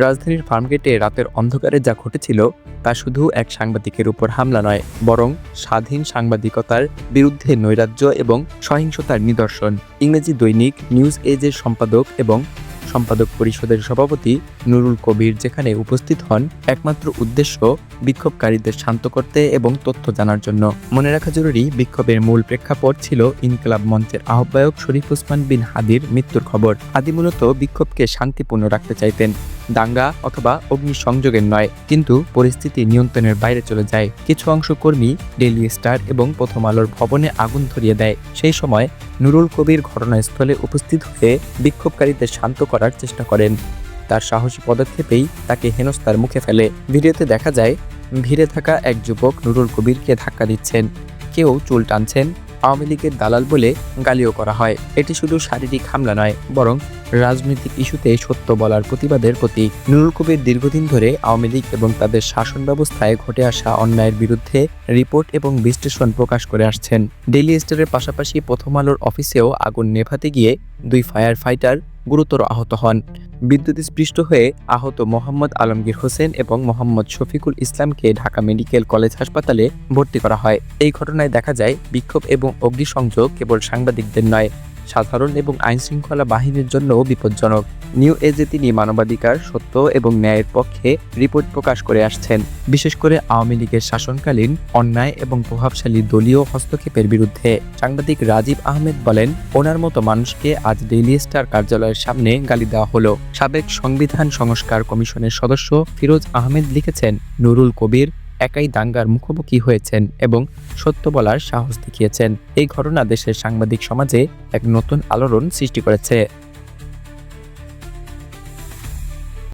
রাজধানীর ফার্মগেটে রাতের অন্ধকারে যা ঘটেছিল তা শুধু এক সাংবাদিকের উপর হামলা নয়, বরং স্বাধীন সাংবাদিকতার বিরুদ্ধে নৈরাজ্য এবং সহিংসতার নিদর্শন। ইংরেজি দৈনিক নিউজ এজের সম্পাদক এবং সম্পাদক পরিষদের সভাপতি নুরুল কবির যেখানে উপস্থিত হন একমাত্র উদ্দেশ্য বিক্ষোভকারীদের শান্ত করতে এবং তথ্য জানার জন্য। মনে রাখা জরুরি, বিক্ষোভের মূল প্রেক্ষাপট ছিল ইনকিলাব মঞ্চের আহ্বায়ক শরীফ ওসমান বিন হাদির মৃত্যুর খবর। হাদি মূলত বিক্ষোভকে শান্তিপূর্ণ রাখতে চাইতেন, দাঙ্গা অথবা অগ্নিসংযোগের নয়, কিন্তু পরিস্থিতি নিয়ন্ত্রণের বাইরে চলে যায়। কিছু অংশ কর্মী ডেইলি স্টার এবং প্রথম আলোর ভবনে আগুন ধরিয়ে দেয়। সেই সময় নুরুল কবির ঘটনাস্থলে উপস্থিত হয়ে বিক্ষোভকারীদের শান্ত করার চেষ্টা করেন। তার সাহসী পদক্ষেপেই তাকে হেনস্থার মুখে ফেলে। ভিডিওতে দেখা যায় ভিড়ে থাকা এক যুবক নুরুল কবিরকে ধাক্কা দিচ্ছেন, কেউ চুল টানছেন, আওয়ামী লীগের দালাল বলে গালিও করা হয়। এটি শুধু শারীরিক হামলা নয়, বরং রাজনৈতিক ইস্যুতে সত্য বলার প্রতিবাদের প্রতীক। নুরুল কবির দীর্ঘদিন ধরে আওয়ামী লীগ এবং তাদের শাসন ব্যবস্থায় ঘটে আসা অন্যায়ের বিরুদ্ধে রিপোর্ট এবং বিশ্লেষণ প্রকাশ করে আসছেন। ডেইলি স্টারের পাশাপাশি প্রথম আলোর অফিসেও আগুন নেভাতে গিয়ে 2 ফায়ার ফাইটার গুরুতর আহত হন। বিদ্যুৎস্পৃষ্ট হয়ে আহত মোহাম্মদ আলমগীর হোসেন এবং মোহাম্মদ শফিকুল ইসলামকে ঢাকা মেডিকেল কলেজ হাসপাতালে ভর্তি করা হয়। এই ঘটনায় দেখা যায় বিক্ষোভ এবং অগ্নিসংযোগ কেবল সাংবাদিকদের নয়, সাধারণ এবং আইনশৃঙ্খলা বাহিনীর জন্যও বিপজ্জনক। নিউ এজে তিনি মানবাধিকার, সত্য এবং ন্যায়ের পক্ষে রিপোর্ট প্রকাশ করে আসছেন, বিশেষ করে আওয়ামী লীগের শাসনকালীন অন্যায় এবং প্রভাবশালী দলীয় হস্তক্ষেপের বিরুদ্ধে। সাংবাদিক রাজীব আহমেদ বলেন, ওনার মতো মানুষকে আজ ডেইলি স্টার কার্যালয়ের সামনে গালি দেওয়া হলো। সাবেক সংবিধান সংস্কার কমিশনের সদস্য ফিরোজ আহমেদ লিখেছেন, নুরুল কবির একাই দাঙ্গার মুখোমুখি হয়েছেন এবং সত্য বলার সাহস দেখিয়েছেন। এই ঘটনা দেশের সাংবাদিক সমাজে এক নতুন আলোড়ন সৃষ্টি করেছে।